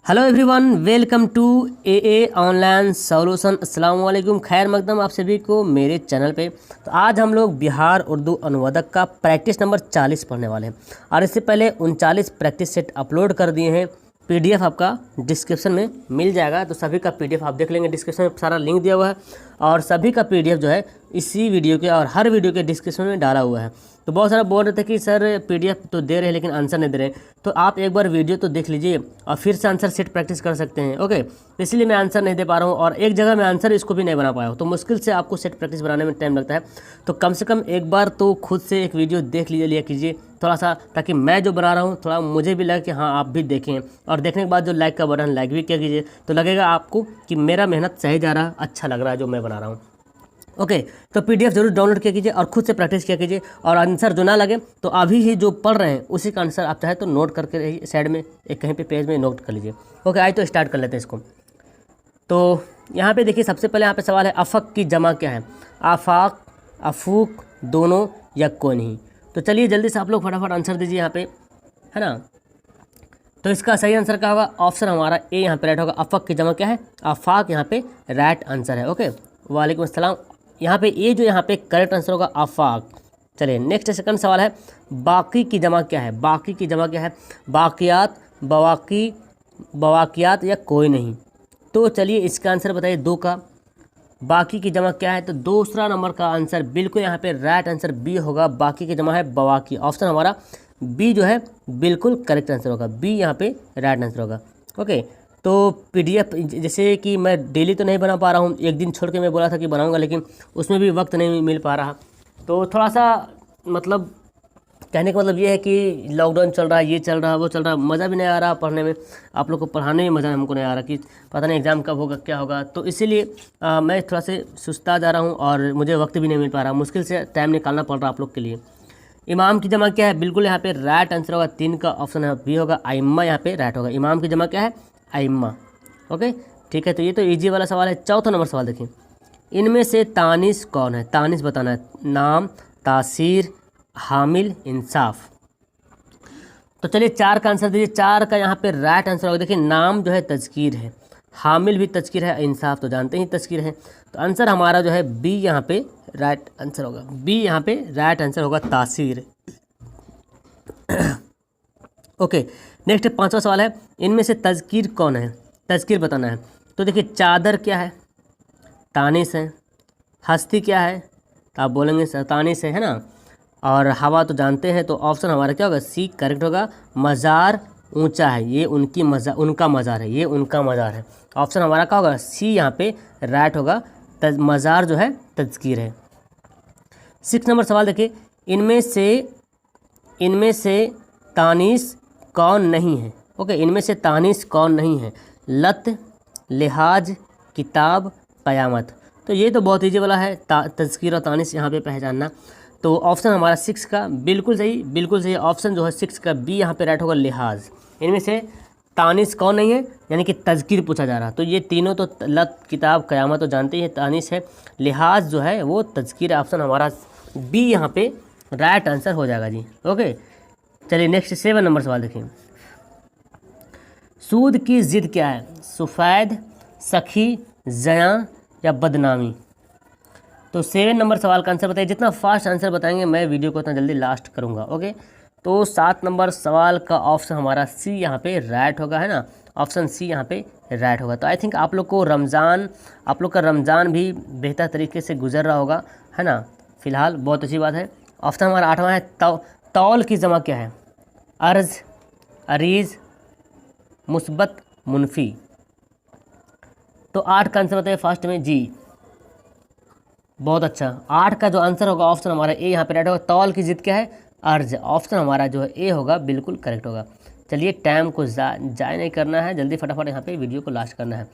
Hello everyone, welcome to a online solution. अस्सलाम वालेकुम, खैर मकदम आप सभी को मेरे चैनल पे। तो आज हम लोग बिहार उर्दू अनुवादक का प्रैक्टिस नंबर 40 पढ़ने वाले हैं और इससे पहले 39 प्रैक्टिस सेट अपलोड कर दिए हैं। पीडीएफ आपका डिस्क्रिप्शन में मिल जाएगा, तो सभी का पीडीएफ आप देख लेंगे। डिस्क्रिप्शन में सारा लिंक दिया हुआ है और सभी का पीडीएफ जो है इसी वीडियो के और हर वीडियो के डिस्क्रिप्शन में डाला हुआ है। तो बहुत सारा बोल रहे थे कि सर पीडीएफ तो दे रहे हैं लेकिन आंसर नहीं दे रहे, तो आप एक बार वीडियो तो देख लीजिए और फिर से आंसर सेट प्रैक्टिस कर सकते हैं। ओके, इसलिए मैं आंसर नहीं दे पा रहा हूँ और एक जगह मैं आंसर इसको भी नहीं बना पाया हूँ, तो मुश्किल से आपको सेट प्रैक्टिस बनाने में टाइम लगता है। तो कम से कम एक बार तो खुद से एक वीडियो देख लिया कीजिए थोड़ा सा, ताकि मैं जो बना रहा हूँ थोड़ा मुझे भी लगे कि हाँ आप भी देखें। और देखने के बाद जो लाइक का बटन लाइक भी किया कीजिए, तो लगेगा आपको कि मेरा मेहनत सही जा रहा है, अच्छा लग रहा है जो मैं बना रहा हूँ। ओके, तो पीडीएफ जरूर डाउनलोड किया कीजिए और खुद से प्रैक्टिस किया कीजिए। और आंसर जो ना लगे तो अभी ही जो पढ़ रहे हैं उसी का आंसर आप चाहे तो नोट करके साइड में एक कहीं पे पेज में नोट कर लीजिए। ओके, आइए तो स्टार्ट कर लेते हैं इसको। तो यहाँ पे देखिए, सबसे पहले यहाँ पे सवाल है अफ़क़ की जमा क्या है। आफाक, अफूक, दोनों या कोई नहीं। तो चलिए जल्दी से आप लोग फटाफट आंसर दीजिए यहाँ पे, है ना। तो इसका सही आंसर क्या होगा? ऑप्शन हमारा ए यहाँ पे राइट होगा। अफ़क़ की जमा क्या है? आफाक यहाँ पे राइट आंसर है। ओके, वालेकुम अस्सलाम। यहाँ पे ए जो यहाँ पे करेक्ट आंसर होगा आफाक। चलिए नेक्स्ट सेकंड सवाल है बाकी की जमा क्या है। बाकी की जमा क्या है? बाकियात, बवाकी, बवाकियात या कोई नहीं। तो चलिए इसका आंसर बताइए दो का। बाकी की जमा क्या है? तो दूसरा नंबर का आंसर बिल्कुल यहाँ पे राइट आंसर बी होगा। बाकी की जमा है बवाकी। ऑप्शन हमारा बी जो है बिल्कुल करेक्ट आंसर होगा। बी यहाँ पे राइट आंसर होगा। ओके, तो पीडीएफ जैसे कि मैं डेली तो नहीं बना पा रहा हूँ, एक दिन छोड़ के मैं बोला था कि बनाऊंगा, लेकिन उसमें भी वक्त नहीं मिल पा रहा। तो थोड़ा सा मतलब कहने का मतलब ये है कि लॉकडाउन चल रहा है, ये चल रहा है, वो चल रहा है, मज़ा भी नहीं आ रहा पढ़ने में। आप लोग को पढ़ाने में मज़ा हमको नहीं आ रहा कि पता नहीं एग्ज़ाम कब होगा क्या होगा। तो इसीलिए मैं थोड़ा से सुस्ता जा रहा हूँ और मुझे वक्त भी नहीं मिल पा रहा, मुश्किल से टाइम निकालना पड़ रहा आप लोग के लिए। इमाम की जमा क्या है? बिल्कुल यहाँ पे राइट आंसर होगा। 3 का ऑप्शन है बी होगा। आइम्मा यहाँ पे राइट होगा। इमाम की जमा क्या है? आइम्मा। ओके ठीक है, तो ये तो इजी वाला सवाल है। चौथा नंबर सवाल देखिए, इनमें से तानिस कौन है? तानिस बताना है। नाम, तासीर, हामिल, इंसाफ। तो चलिए 4 का आंसर दीजिए। 4 का यहाँ पे राइट आंसर होगा। देखिए नाम जो है तज़कीर है, हामिल भी तज़कीर है, इंसाफ तो जानते ही तज़कीर है। तो आंसर हमारा जो है बी यहाँ पे राइट आंसर होगा। बी यहाँ पे राइट आंसर होगा, तासीर। ओके, नेक्स्ट 5वां सवाल है इनमें से तज़कीर कौन है? तज़कीर बताना है। तो देखिए चादर क्या है? तानिस है। हस्ती क्या है? तो आप बोलेंगे तानिस है ना। और हवा तो जानते हैं, तो ऑप्शन हमारा क्या होगा? सी करेक्ट होगा। मज़ार ऊंचा है, ये उनका मज़ार है, ये उनका मज़ार है। ऑप्शन हमारा क्या होगा? सी यहाँ पे राइट होगा। मज़ार जो है तज़कीर है। 6 नंबर सवाल देखिए, इनमें से तानीस कौन नहीं है? ओके, इनमें से तानीस कौन नहीं है? लत, लिहाज, किताब, क़यामत। तो ये तो बहुत ईजी वाला है, तज़कीर और तानीस यहाँ पे पहचानना। तो ऑप्शन हमारा 6 का बिल्कुल सही, बिल्कुल सही। ऑप्शन जो है 6 का बी यहाँ पे राइट होगा, लिहाज। इनमें से तानीस कौन नहीं है, यानी कि तज़कीर पूछा जा रहा। तो ये तीनों तो लत, किताब, क़यामत तो जानते ही हैं, तानीस है। लिहाज जो है वो तज़कीर। ऑप्शन हमारा बी यहाँ पे राइट आंसर हो जाएगा जी। ओके, चलिए नेक्स्ट 7 नंबर सवाल देखिए, सूद की ज़िद क्या है? सफ़ेद, सखी, ज़यां या बदनामी। तो 7 नंबर सवाल का आंसर बताइए। जितना फास्ट आंसर बताएंगे मैं वीडियो को उतना जल्दी लास्ट करूंगा। ओके, तो 7 नंबर सवाल का ऑप्शन हमारा सी यहाँ पे राइट होगा, है ना। ऑप्शन सी यहाँ पे राइट होगा। तो आई थिंक आप लोग का रमज़ान भी बेहतर तरीके से गुजर रहा होगा, है ना। फ़िलहाल बहुत अच्छी बात है। ऑप्शन हमारा 8वां है तौल की जमा क्या है? अर्ज़, अरीज़, मुस्बत, मुनफी। तो 8 का आंसर बताइए फास्ट में जी। बहुत अच्छा, 8 का जो आंसर होगा ऑप्शन हमारा ए यहाँ पे राइट होगा। तौल की ज़िद क्या है? अर्ज। ऑप्शन हमारा जो है ए होगा, बिल्कुल करेक्ट होगा। चलिए टाइम को जाया नहीं करना है, जल्दी फटाफट यहाँ पे वीडियो को लास्ट करना है।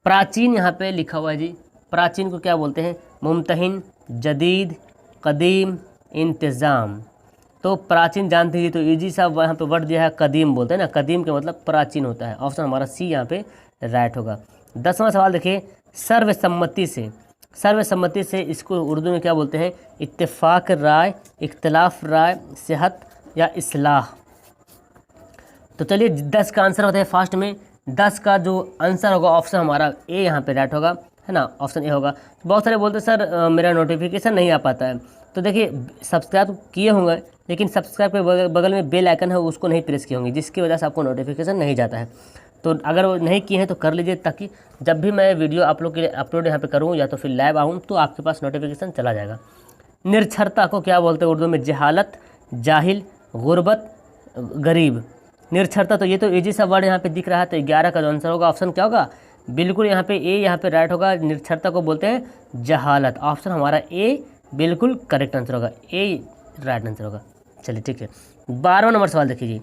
प्राचीन यहाँ पे लिखा हुआ है जी। प्राचीन को क्या बोलते हैं? मुमतहिन, जदीद, कदीम, इंतज़ाम। तो प्राचीन जानते ही, तो ईजी सा यहाँ पे वर्ड दिया है, कदीम बोलते हैं ना। कदीम का मतलब प्राचीन होता है। ऑप्शन हमारा सी यहाँ पे राइट होगा। 10वां सवाल देखिए, सर्वसम्मति से इसको उर्दू में क्या बोलते हैं? इत्तेफाक राय, इख्तलाफ राय, सेहत या इस्लाह। तो चलिए 10 का आंसर होता है फास्ट में 10 का जो आंसर होगा ऑप्शन हमारा ए यहाँ पे राइट होगा, है ना, ऑप्शन ए होगा। तो बहुत सारे बोलते हैं सर मेरा नोटिफिकेशन नहीं आ पाता है। तो देखिए सब्सक्राइब किए होंगे लेकिन सब्सक्राइब के बगल में बेल आइकन है उसको नहीं प्रेस किए होंगे, जिसकी वजह से आपको नोटिफिकेशन नहीं जाता है। तो अगर वो नहीं किए हैं तो कर लीजिए, ताकि जब भी मैं वीडियो आप लोग के लिए अपलोड यहाँ पे करूँ या तो फिर लाइव आऊँ तो आपके पास नोटिफिकेशन चला जाएगा। निरक्षरता को क्या बोलते हैं उर्दू में? जहालत, जाहिल, गुर्बत, गरीब। निरक्षरता, तो ये तो इजी सा वर्ड यहाँ पे दिख रहा है। तो 11 का जो आंसर होगा ऑप्शन क्या होगा? बिल्कुल यहाँ पे ए यहाँ पे राइट होगा। निरक्षरता को बोलते हैं जहालत। ऑप्शन हमारा ए बिल्कुल करेक्ट आंसर होगा, ए राइट आंसर होगा। चलिए ठीक है, 12वां नंबर सवाल देखिए जी।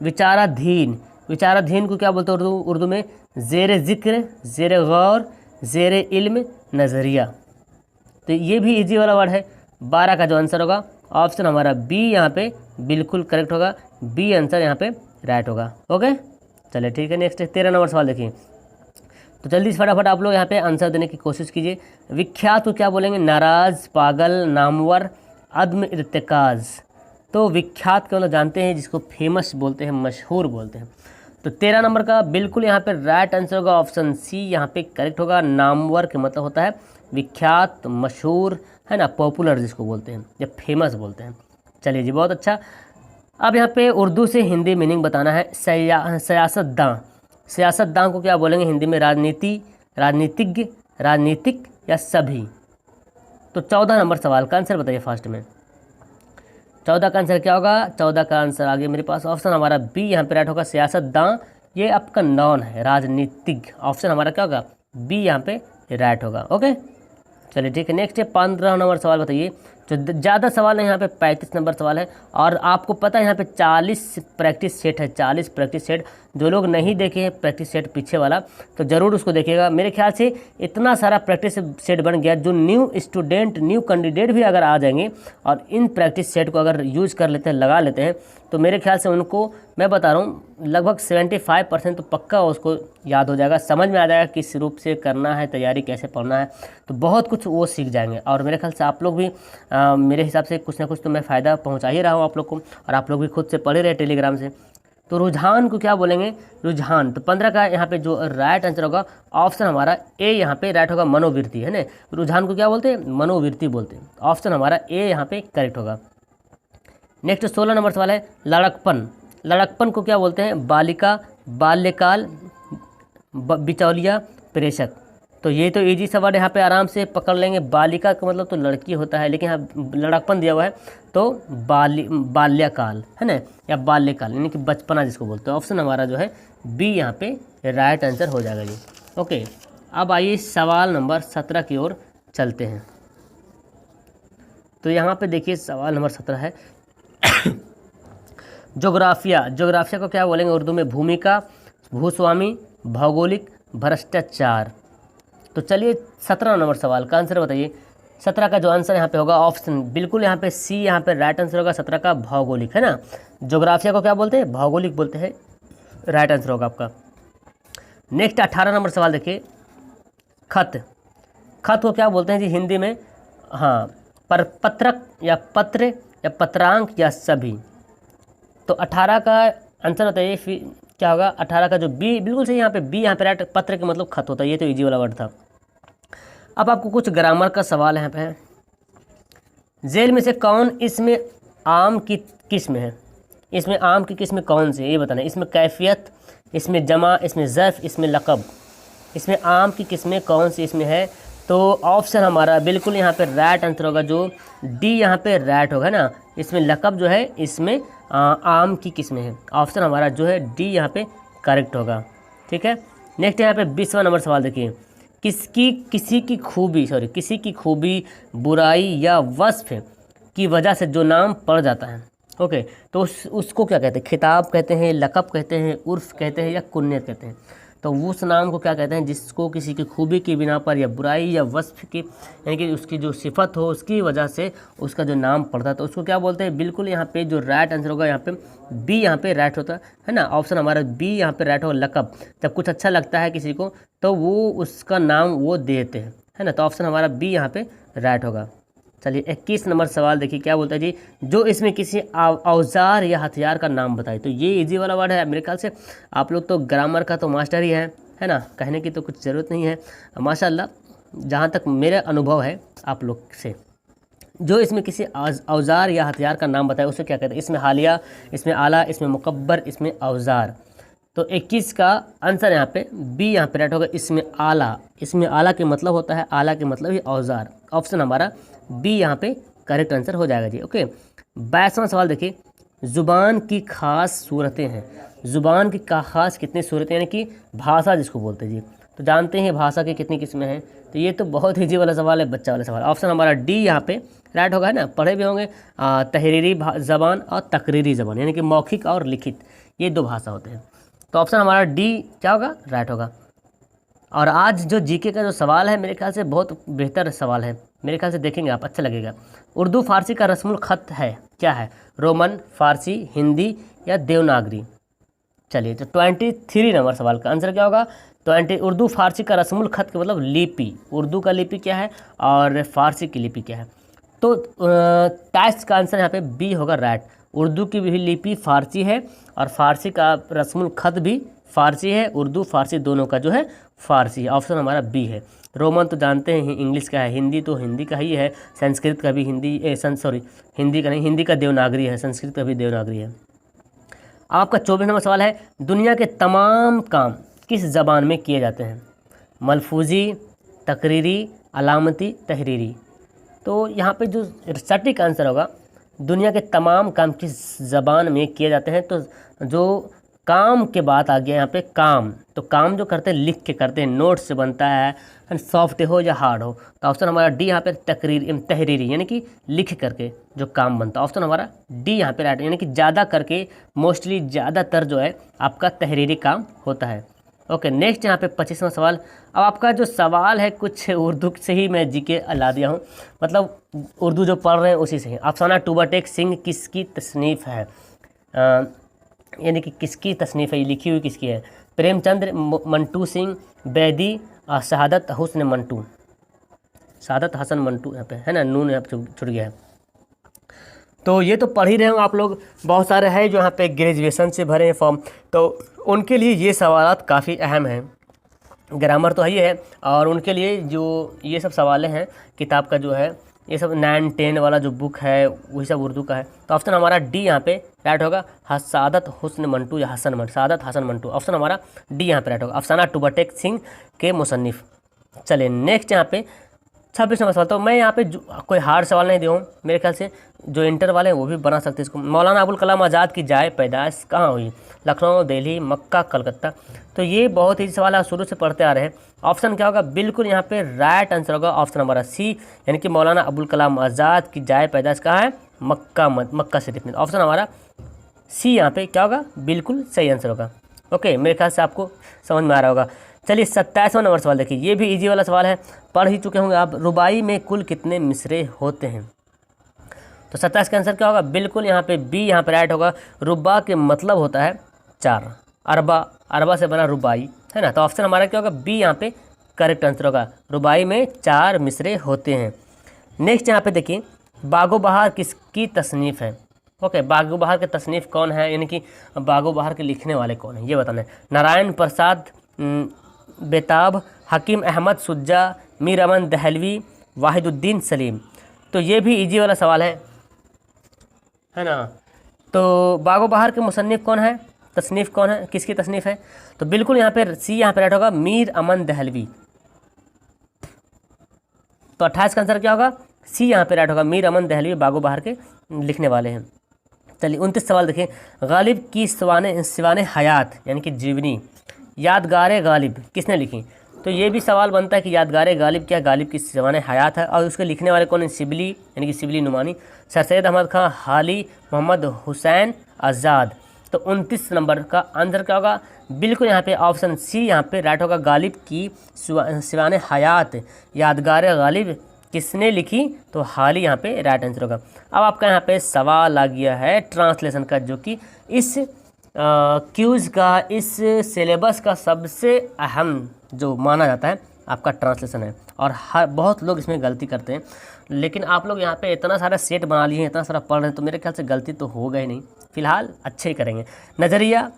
विचाराधीन, विचाराधीन को क्या बोलते हैं उर्दू में? ज़ेर ज़िक्र, ज़ेर गौर, ज़ेर इल्म, नज़रिया। तो ये भी इजी वाला वर्ड है। 12 का जो आंसर होगा ऑप्शन हमारा बी यहाँ पे बिल्कुल करेक्ट होगा, बी आंसर यहाँ पे राइट होगा। ओके चलिए ठीक है, नेक्स्ट 13 नंबर सवाल देखिए। तो जल्दी से फटाफट आप लोग यहाँ पे आंसर देने की कोशिश कीजिए। विख्यात को क्या बोलेंगे? नाराज़, पागल, नामवर, अदम इर्तिकाज़। तो विख्यात के मतलब जानते हैं जिसको फेमस बोलते हैं, मशहूर बोलते हैं। तो 13 नंबर का बिल्कुल यहाँ पे राइट आंसर होगा ऑप्शन सी यहाँ पे करेक्ट होगा। नामवर के मतलब होता है विख्यात, मशहूर, है ना, पॉपुलर जिसको बोलते हैं या फेमस बोलते हैं। चलिए जी बहुत अच्छा। अब यहाँ पे उर्दू से हिंदी मीनिंग बताना है। सियासतदां, सियासतदां को क्या बोलेंगे हिंदी में? राजनीति, राजनीतिज्ञ, राजनीतिक या सभी। तो 14 नंबर सवाल का आंसर बताइए फास्ट में। 14 का आंसर क्या होगा? 14 का आंसर आगे मेरे पास ऑप्शन हमारा बी यहाँ पे राइट होगा। सियासतदां ये आपका नॉन है, राजनीतिज्ञ। ऑप्शन हमारा क्या होगा? बी यहाँ पे राइट होगा। ओके चलिए ठीक है, नेक्स्ट है 15 नंबर सवाल बताइए। जो ज़्यादा सवाल है यहाँ पे 35 नंबर सवाल है, और आपको पता है यहाँ पे 40 प्रैक्टिस सेट है, 40 प्रैक्टिस सेट। जो लोग नहीं देखे हैं प्रैक्टिस सेट पीछे वाला तो ज़रूर उसको देखिएगा। मेरे ख्याल से इतना सारा प्रैक्टिस सेट बन गया, जो न्यू स्टूडेंट, न्यू कैंडिडेट भी अगर आ जाएंगे और इन प्रैक्टिस सेट को अगर यूज़ कर लेते हैं, लगा लेते हैं, तो मेरे ख्याल से उनको मैं बता रहा हूँ लगभग 75% तो पक्का उसको याद हो जाएगा, समझ में आ जाएगा किस रूप से करना है, तैयारी कैसे पढ़ना है। तो बहुत कुछ वो सीख जाएंगे। और मेरे ख्याल से आप लोग भी मेरे हिसाब से कुछ ना कुछ तो मैं फ़ायदा पहुंचा ही रहा हूं आप लोग को, और आप लोग भी खुद से पढ़े रहे टेलीग्राम से। तो रुझान को क्या बोलेंगे? रुझान। तो 15 का यहाँ पे जो राइट आंसर होगा ऑप्शन हमारा ए यहाँ पे राइट होगा, मनोवृत्ति, है ना। रुझान को क्या बोलते हैं? मनोवृत्ति बोलते हैं। ऑप्शन हमारा ए यहाँ पे करेक्ट होगा। नेक्स्ट 16 नंबर सवाल है लड़कपन। लड़कपन को क्या बोलते हैं? बालिका, बाल्यकाल, बिचौलिया, प्रेषक। तो ये तो इजी सा वर्ड यहाँ पे आराम से पकड़ लेंगे। बालिका का मतलब तो लड़की होता है, लेकिन यहाँ लड़कपन दिया हुआ है तो बाल्यकाल, है ना, या बाल्यकाल यानी कि बचपना जिसको बोलते हैं। ऑप्शन हमारा जो है बी यहाँ पे राइट आंसर हो जाएगा जी। ओके अब आइए सवाल नंबर 17 की ओर चलते हैं। तो यहाँ पे देखिए सवाल नंबर 17 है जोग्राफिया। जोग्राफिया को क्या बोलेंगे उर्दू में? भूमिका, भूस्वामी, भौगोलिक, भ्रष्टाचार। तो चलिए 17 नंबर सवाल का आंसर बताइए। 17 का जो आंसर यहाँ पे होगा ऑप्शन बिल्कुल यहाँ पे सी यहाँ पे राइट आंसर होगा। 17 का भौगोलिक, है ना। जोग्राफिया को क्या बोलते हैं? भौगोलिक बोलते हैं, राइट आंसर होगा आपका। नेक्स्ट 18 नंबर सवाल देखिए। खत। खत को क्या बोलते हैं जी हिंदी में? हाँ, पर पत्रक या पत्र या पत्रांक या सभी। तो 18 का आंसर बताइए फिर क्या होगा? 18 का जो बी बिल्कुल सही यहाँ पे बी यहाँ पे राइट। पत्र के मतलब खत होता है, ये तो इजी वाला वर्ड था। अब आपको कुछ ग्रामर का सवाल यहाँ पे है। जेल में से कौन इसमें आम की किस्म है? इसमें आम की किस्म कौन सी है ये बताना। इसमें कैफियत, इसमें जमा, इसमें ज़र्फ़, इसमें लक़ब। इसमें आम की किस्में कौन सी इसमें है? तो ऑप्शन हमारा बिल्कुल यहाँ पे राइट आंसर होगा, जो डी यहाँ पे राइट होगा ना। इसमें लक़ब जो है इसमें आम की किस्में हैं। ऑप्शन हमारा जो है डी यहाँ पे करेक्ट होगा। ठीक है, नेक्स्ट यहाँ पे 20वां नंबर सवाल देखिए। किसी की खूबी, बुराई या वस्फ की वजह से जो नाम पड़ जाता है, ओके, तो उसको क्या कहते हैं? खिताब कहते हैं, लक़ब कहते हैं, उर्फ़ कहते हैं या कुन्यत कहते हैं। तो उस नाम को क्या कहते हैं जिसको किसी की खूबी की बिना पर या बुराई या वस्फ की यानी कि उसकी जो सिफत हो उसकी वजह से उसका जो नाम पड़ता है तो उसको क्या बोलते हैं? बिल्कुल यहाँ पे जो राइट आंसर होगा यहाँ पे बी यहाँ पे राइट होता है ना। ऑप्शन हमारा बी यहाँ पे राइट होगा, लक़ब। जब कुछ अच्छा लगता है किसी को तो वो उसका नाम वो देते हैं, है ना। तो ऑप्शन हमारा बी यहाँ पे राइट होगा। चलिए 21 नंबर सवाल देखिए क्या बोलता है जी, जो इसमें किसी औजार या हथियार का नाम बताए। तो ये इजी वाला वर्ड है, मेरे ख्याल से आप लोग तो ग्रामर का तो मास्टर ही है ना, कहने की तो कुछ ज़रूरत नहीं है माशाल्लाह, जहाँ तक मेरा अनुभव है आप लोग से। जो इसमें किसी औजार या हथियार का नाम बताए उसे क्या कहते हैं। इसमें हालिया, इसमें आला, इसमें मुकब्बर, इसमें औजार। तो 21 का आंसर यहाँ पे बी यहाँ पे राइट होगा, इसमें आला। इसमें आला के मतलब होता है, आला के मतलब ही औजार। ऑप्शन हमारा बी यहाँ पे करेक्ट आंसर हो जाएगा जी। ओके 22वां सवाल देखिए, ज़ुबान की खास सूरतें हैं। ज़ुबान की खास कितनी सूरतें, यानी कि भाषा जिसको बोलते हैं जी। तो जानते हैं भाषा की कितनी किस्में हैं। तो ये तो बहुत ईजी वाला सवाल है, बच्चा वाला सवाल। ऑप्शन हमारा डी यहाँ पे राइट होगा, है ना, पढ़े भी होंगे। तहरीरी ज़बान और तकरीरी ज़बान, यानी कि मौखिक और लिखित, ये दो भाषा होते हैं। तो ऑप्शन हमारा डी क्या होगा, राइट होगा। और आज जो जीके का जो सवाल है मेरे ख्याल से बहुत बेहतर सवाल है, मेरे ख्याल से देखेंगे आप, अच्छा लगेगा। उर्दू फारसी का रस्मुल ख़त है क्या है, रोमन, फारसी, हिंदी या देवनागरी। चलिए तो 23 नंबर सवाल का आंसर क्या होगा, 20। उर्दू फारसी का रस्मुल ख़त का मतलब लिपि, उर्दू का लिपि क्या है और फारसी की लिपि क्या है। तो 23 का आंसर यहाँ पे बी होगा, राइट। उर्दू की भी लिपि फारसी है और फारसी का रस्मुल ख़त भी फारसी है। उर्दू फारसी दोनों का जो है फारसी है। ऑप्शन हमारा बी है। रोमन तो जानते हैं इंग्लिश का है, हिंदी तो हिंदी का ही है, संस्कृत का भी हिंदी हिंदी का नहीं, हिंदी का देवनागरी है, संस्कृत का भी देवनागरी है। आपका 24 नंबर सवाल है, दुनिया के तमाम काम किस ज़बान में किए जाते हैं, मलफूजी, तकरीरी, अलामती, तहरीरी। तो यहाँ पे जो सटीक आंसर होगा, दुनिया के तमाम काम किस ज़बान में किए जाते हैं। तो जो काम के बात आ गया यहाँ पे, काम, तो काम जो करते हैं लिख के करते हैं, नोट से बनता है, सॉफ्ट हो या हार्ड हो। तो ऑप्शन हमारा डी यहाँ पे तहरीरी, यानी कि लिख करके जो काम बनता है। ऑप्शन हमारा डी यहाँ पे राइट, यानी कि ज़्यादा करके, मोस्टली ज़्यादातर जो है आपका तहरीरी काम होता है। ओके नेक्स्ट यहाँ पे 25वां सवाल। अब आपका जो सवाल है कुछ उर्दू से ही मैं जीके ला दिया हूँ, मतलब उर्दू जो पढ़ रहे हैं उसी से ही। अफसाना टूबाटेक सिंह किसकी तसनीफ़ है, यानी कि किसकी तसनीफ़ है, ये लिखी हुई किसकी है। प्रेमचंद्र, मंटू सिंह, बैदी, शहादत हुस्न मंटू, शहादत हसन मंटू यहाँ पे है ना, नून यहाँ पे छुट गया है। तो ये तो पढ़ ही रहे हो आप लोग, बहुत सारे हैं जो यहाँ पे ग्रेजुएशन से भरे हैं फॉर्म, तो उनके लिए ये सवालात काफ़ी अहम हैं। ग्रामर तो है ही है, और उनके लिए जो ये सब सवालें हैं किताब का जो है, ये सब 9, 10 वाला जो बुक है वही सब उर्दू का है। तो ऑप्शन हमारा डी यहाँ पे राइट होगा, सादत हुस्न मंटू या हसन मंटू, सादत हसन मंटू। ऑप्शन हमारा डी यहाँ पे राइट होगा, अफसाना टूबाटेक सिंह के मुसन्निफ। चलिए नेक्स्ट यहाँ पे 26 नंबर सवाल। तो मैं यहाँ पे कोई हार्ड सवाल नहीं दिया हूँ, मेरे ख्याल से जो इंटर वाले हैं वो भी बना सकते हैं इसको। मौलाना अबुल कलाम आज़ाद की जाए पैदाइश कहाँ हुई, लखनऊ, दिल्ली, मक्का, कलकत्ता। तो ये बहुत ही सवाल आप शुरू से पढ़ते आ रहे हैं। ऑप्शन क्या होगा, बिल्कुल यहाँ पे राइट आंसर होगा ऑप्शन हमारा सी, यानी कि मौलाना अबुल कलाम आज़ाद की जाए पैदाइश कहाँ है, मक्का शरीफ में। ऑप्शन हमारा सी यहाँ पे क्या होगा, बिल्कुल सही आंसर होगा। ओके मेरे ख्याल से आपको समझ में आ रहा होगा। चलिए 27वां नंबर सवाल देखिए, ये भी इजी वाला सवाल है, पढ़ ही चुके होंगे आप। रुबाई में कुल कितने मिसरे होते हैं। तो 27 का आंसर क्या होगा, बिल्कुल यहाँ पे बी यहाँ पे राइट होगा। रुबा के मतलब होता है 4, अरबा से बना रुबाई, है ना। तो ऑप्शन हमारा क्या होगा, बी यहाँ पे करेक्ट आंसर होगा। रुबाई में 4 मिसरे होते हैं। नेक्स्ट यहाँ पे देखिए, बागो बहार किसकी तसनीफ़ है। ओके बागो बहार के तसनीफ़ कौन है, यानी कि बागो बहार के लिखने वाले कौन है ये बताना है। नारायण प्रसाद बेताब, हकीम अहमद सुज्जा, मीर अमन दहलवी, वाहिदुद्दीन सलीम। तो ये भी इजी वाला सवाल है ना। तो बागो बहार के मुसन्निफ़ कौन है, तसनीफ़ कौन है, किसकी तसनीफ़ है। तो बिल्कुल यहाँ पे सी यहाँ पे राइट होगा, मीर अमन दहलवी। तो 28 का आंसर क्या होगा, सी यहाँ पे राइट होगा, मीर अमन दहलवी बागो बहार के लिखने वाले हैं। चलिए 29 सवाल देखें, गालिब की सिवाने हयात यानी कि जीवनी, यादगार गालिब किसने लिखी। तो ये भी सवाल बनता है कि यादगार गालिब क्या, गालिब की सिवाने हयात है, और उसके लिखने वाले कौन है, शिबली यानी कि शिबली नुमानी, सर सैयद अहमद खां, हाली, मोहम्मद हुसैन आज़ाद। तो 29 नंबर का आंसर क्या होगा, बिल्कुल यहाँ पे ऑप्शन सी यहाँ पे राइट होगा, गालिब की सिवाने हयात यादगार गालिब किसने लिखी, तो हाली यहाँ पे राइट आंसर होगा। अब आपका यहाँ पे सवाल आ गया है ट्रांसलेशन का, जो कि इस क्यूज़ का, इस सिलेबस का सबसे अहम जो माना जाता है आपका ट्रांसलेशन है। और हर बहुत लोग इसमें गलती करते हैं, लेकिन आप लोग यहाँ पे इतना सारा सेट बना लिए हैं, इतना सारा पढ़ रहे हैं, तो मेरे ख्याल से गलती तो होगा ही नहीं। फिलहाल अच्छे ही करेंगे। नज़रिया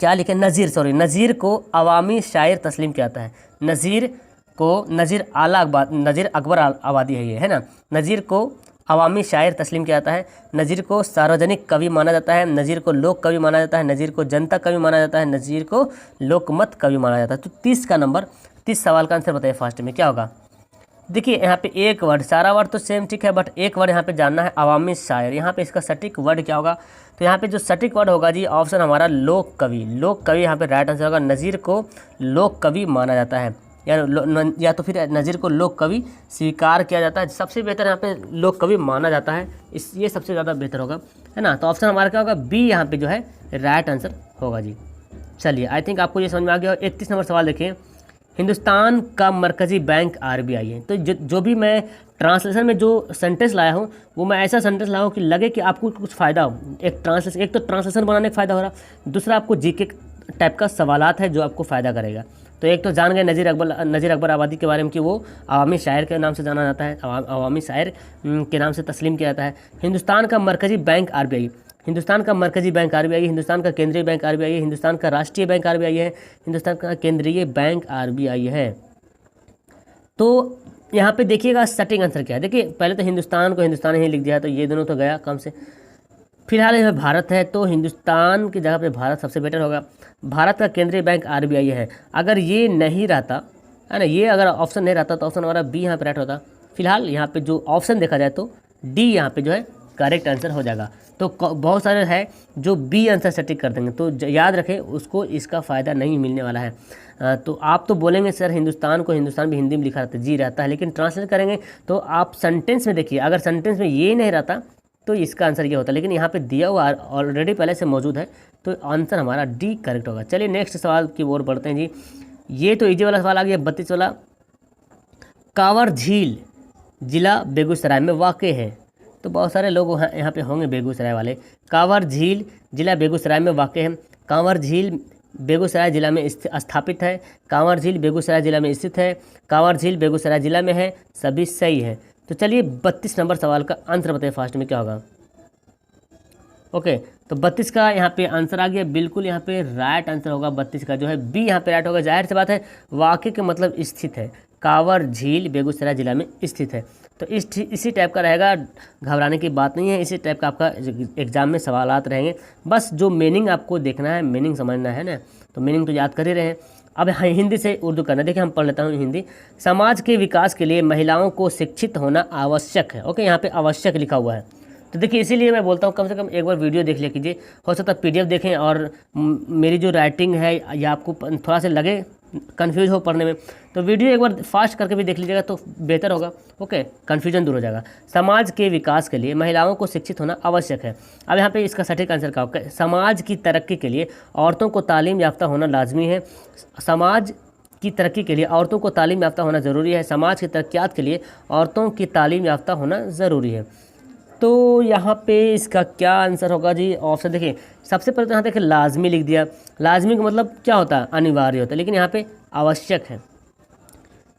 क्या लिखे, नज़ीर को अवामी शायर तस्लीम किया जाता है। नज़ीर अकबर आबादी है ये, है ना। नज़ीर को अवामी शायर तस्लीम किया जाता है। नज़ीर को सार्वजनिक कवि माना जाता है। नज़ीर को लोक कवि माना जाता है। नज़ीर को जनता कवि माना जाता है। नज़ीर को लोकमत कवि माना जाता है। तो 30 सवाल का आंसर बताइए फास्ट में क्या होगा। देखिए यहाँ पे एक वर्ड, सारा वर्ड तो सेम ठीक है, बट एक वर्ड यहाँ पे जानना है, अवामी शायर। यहाँ पे इसका सटीक वर्ड क्या होगा, तो यहाँ पे जो सटीक वर्ड होगा जी, ऑप्शन हमारा लोक कवि। यहाँ पे राइट आंसर होगा। नज़ीर को लोक कवि माना जाता है, या तो फिर नज़ीर को लोक कवि स्वीकार किया जाता है। सबसे बेहतर यहाँ पे लोक कवि माना जाता है, ये सबसे ज़्यादा बेहतर होगा, है ना। तो ऑप्शन हमारा क्या होगा, बी यहाँ पे जो है राइट आंसर होगा जी। चलिए, आई थिंक आपको ये समझ में आ गया। 31 नंबर सवाल देखिए, हिंदुस्तान का मरकज़ी बैंक आरबीआई है। तो जो भी मैं ट्रांसलेशन में जो सेंटेंस लाया हूँ, वो मैं ऐसा सेंटेंस लाया हूँ कि लगे कि आपको कुछ फ़ायदा हो। एक तो ट्रांसलेशन बनाने का फ़ायदा हो रहा, दूसरा आपको जीके टाइप का सवालात है जो आपको फ़ायदा करेगा। तो एक तो जान गए नज़ीर अकबर आबादी के बारे में कि वो अवामी शायर के नाम से जाना जाता है, अवामी शायर के नाम से तस्लीम किया जाता है। हिंदुस्तान का मरकज़ी बैंक आरबीआई, हिंदुस्तान का मरकज़ी बैंक आरबीआई है। हिंदुस्तान का केंद्रीय बैंक आरबीआई है। हिंदुस्तान का राष्ट्रीय बैंक आरबीआई है। हिंदुस्तान का केंद्रीय बैंक आरबीआई है। तो यहाँ पे देखिएगा सटीक आंसर क्या है। देखिए पहले तो हिंदुस्तान को हिंदुस्तान ही लिख दिया, तो ये दोनों तो गया कम से। फिलहाल इसमें भारत है, तो हिंदुस्तान की जगह पे भारत सबसे बेटर होगा। भारत का केंद्रीय बैंक आरबीआई है। अगर ये नहीं रहता, है ना, ये अगर ऑप्शन नहीं रहता तो ऑप्शन हमारा बी यहाँ पे राइट होता। फिलहाल यहाँ पे जो ऑप्शन देखा जाए तो डी यहाँ पे जो है करेक्ट आंसर हो जाएगा। तो बहुत सारे हैं जो बी आंसर सटीक कर देंगे, तो याद रखें उसको इसका फ़ायदा नहीं मिलने वाला है। तो आप तो बोलेंगे सर हिंदुस्तान को हिंदुस्तान भी हिंदी में लिखा रहता है, जी रहता है, लेकिन ट्रांसलेट करेंगे तो आप सेंटेंस में देखिए, अगर सेंटेंस में ये नहीं रहता तो इसका आंसर ये होता, लेकिन यहाँ पे दिया हुआ ऑलरेडी पहले से मौजूद है, तो आंसर हमारा डी करेक्ट होगा। चलिए नेक्स्ट सवाल की ओर बढ़ते हैं जी। ये तो इजी वाला सवाल आ गया, 32 वाला। कांवर झील जिला बेगूसराय में वाक़ है। तो बहुत सारे लोग यहाँ पे होंगे बेगूसराय वाले। कांवर झील जिला बेगूसराय में वाक़ है। कांवर झील बेगूसराय जिला में स्थापित है। कांवर झील बेगूसराय जिला में स्थित है। कांवर झील बेगूसराय जिला में है। सभी सही है। तो चलिए 32 नंबर सवाल का आंसर बताइए फास्ट में क्या होगा। ओके, तो 32 का यहाँ पे आंसर आ गया, बिल्कुल यहाँ पे राइट आंसर होगा 32 का जो है बी यहाँ पे राइट होगा। जाहिर सी बात है, वाक़ के मतलब स्थित है। कांवर झील बेगूसराय जिला में स्थित है, तो इसी टाइप का रहेगा, घबराने की बात नहीं है। इसी टाइप का आपका एग्जाम में सवालात रहेंगे, बस जो मीनिंग आपको देखना है, मीनिंग समझना है ना, तो मीनिंग तो याद कर ही रहे हैं। अब हिंदी से उर्दू करना, देखिए हम पढ़ लेता हूँ हिंदी। समाज के विकास के लिए महिलाओं को शिक्षित होना आवश्यक है। ओके, यहाँ पे आवश्यक लिखा हुआ है, तो देखिए इसीलिए मैं बोलता हूँ कम से कम एक बार वीडियो देख लिया कीजिए। हो सकता है पीडीएफ देखें और मेरी जो राइटिंग है या आपको थोड़ा सा लगे कन्फ्यूज हो पढ़ने में, तो वीडियो एक बार फास्ट करके भी देख लीजिएगा तो बेहतर होगा। ओके, कन्फ्यूजन दूर हो जाएगा। समाज के विकास के लिए महिलाओं को शिक्षित होना आवश्यक है। अब यहाँ पे इसका सटीक आंसर क्या होगा। समाज की तरक्की के लिए औरतों को तालीम याफ्ता होना लाजमी है। समाज की तरक्की के लिए औरतों को तालीम याफ्ता होना ज़रूरी है। समाज की तरक्यात के लिए औरतों की तालीम याफ्ता होना ज़रूरी है। तो यहाँ पे इसका क्या आंसर होगा जी। ऑप्शन देखिए, सबसे पहले तो यहाँ देखिए लाजमी लिख दिया। लाजमी का मतलब क्या होता है, अनिवार्य होता है, लेकिन यहाँ पे आवश्यक है।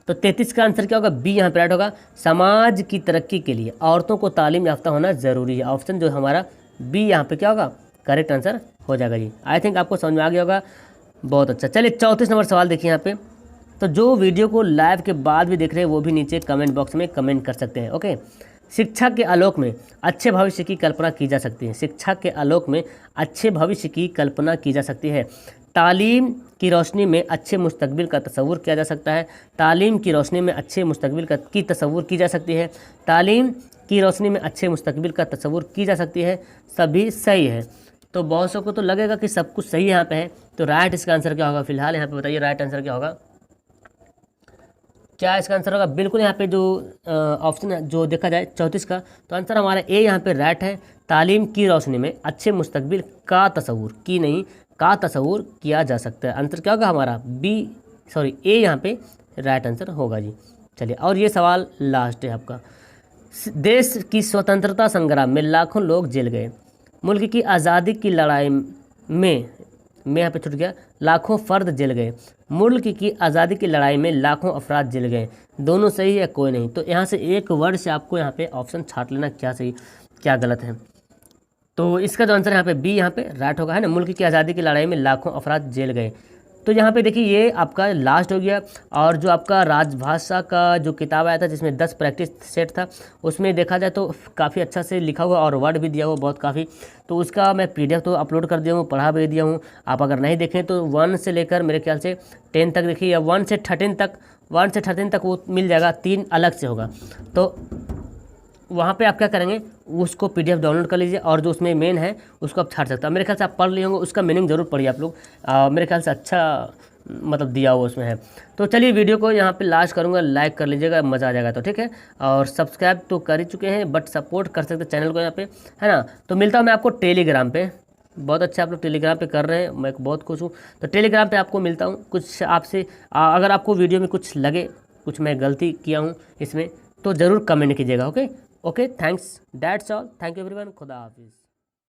तो 33 का आंसर क्या होगा, बी यहाँ पे राइट होगा। समाज की तरक्की के लिए औरतों को तालीम याफ्ता होना ज़रूरी है। ऑप्शन जो हमारा बी यहाँ पे क्या होगा, करेक्ट आंसर हो जाएगा जी। आई थिंक आपको समझ में आ गया होगा, बहुत अच्छा। चलिए 34 नंबर सवाल देखिए यहाँ पे। तो जो वीडियो को लाइव के बाद भी देख रहे हैं वो भी नीचे कमेंट बॉक्स में कमेंट कर सकते हैं। ओके, शिक्षा के आलोक में अच्छे भविष्य की कल्पना की जा सकती है। शिक्षा के आलोक में अच्छे भविष्य की कल्पना की जा सकती है। तालीम की रोशनी में अच्छे मुस्तकबिल का तस्वुर किया जा सकता है। तालीम की रोशनी में अच्छे मुस्तकबिल की तस्वुर की जा सकती है। तालीम की रोशनी में अच्छे मुस्तकबिल का तस्वुर की जा सकती है। सभी सही है। तो बहुत सौ को तो लगेगा कि सब कुछ सही यहाँ पे है, तो राइट इसका आंसर क्या होगा। फिलहाल यहाँ पे बताइए राइट आंसर क्या होगा, क्या इसका आंसर होगा। बिल्कुल यहाँ पे जो ऑप्शन जो देखा जाए 34 का, तो आंसर हमारा ए यहाँ पे राइट है। तालीम की रोशनी में अच्छे मुस्तकबिल का तस्वुर, की नहीं का तस्वुर किया जा सकता है। आंसर क्या होगा हमारा ए यहाँ पे राइट आंसर होगा जी। चलिए, और ये सवाल लास्ट है आपका। देश की स्वतंत्रता संग्राम में लाखों लोग जेल गए। मुल्क की आज़ादी की लड़ाई में मैं यहाँ पे छूट गया, लाखों फर्द जल गए, मुल्क की आज़ादी की लड़ाई में लाखों अफराद जल गए, दोनों सही है कोई नहीं। तो यहाँ से एक वर्ड से आपको यहाँ पे ऑप्शन छाट लेना क्या सही क्या गलत है। तो इसका जो आंसर यहाँ पे बी यहाँ पे राइट होगा, है ना, मुल्क की आज़ादी की लड़ाई में लाखों अफराद जेल गए। तो यहाँ पे देखिए ये आपका लास्ट हो गया। और जो आपका राजभाषा का जो किताब आया था जिसमें 10 प्रैक्टिस सेट था, उसमें देखा जाए तो काफ़ी अच्छा से लिखा हुआ और वर्ड भी दिया हुआ बहुत काफ़ी। तो उसका मैं PDF तो अपलोड कर दिया हूँ, पढ़ा भी दिया हूँ। आप अगर नहीं देखें तो 1 से लेकर मेरे ख्याल से 10 तक देखिए, या 1 से 13 तक वो मिल जाएगा, 3 अलग से होगा। तो वहाँ पे आप क्या करेंगे, उसको PDF डाउनलोड कर लीजिए और जो उसमें मेन है उसको आप छाट सकते हैं। मेरे ख्याल से आप पढ़ लिए होंगे, उसका मीनिंग ज़रूर पढ़िए आप लोग। मेरे ख्याल से अच्छा मतलब दिया हुआ उसमें है। तो चलिए वीडियो को यहाँ पे लास्ट करूँगा, लाइक कर लीजिएगा, मज़ा आ जाएगा। तो ठीक है, और सब्सक्राइब तो कर ही चुके हैं बट सपोर्ट कर सकते चैनल को यहाँ पे, है ना। तो मिलता हूँ मैं आपको टेलीग्राम पे। बहुत अच्छा आप लोग टेलीग्राम पे कर रहे हैं, मैं बहुत खुश हूँ। तो टेलीग्राम पे आपको मिलता हूँ। कुछ आपसे अगर आपको वीडियो में कुछ लगे, कुछ मैं गलती किया हूँ इसमें, तो ज़रूर कमेंट कीजिएगा। Okay okay, thanks, that's all, thank you everyone, खुदा हाफिज़।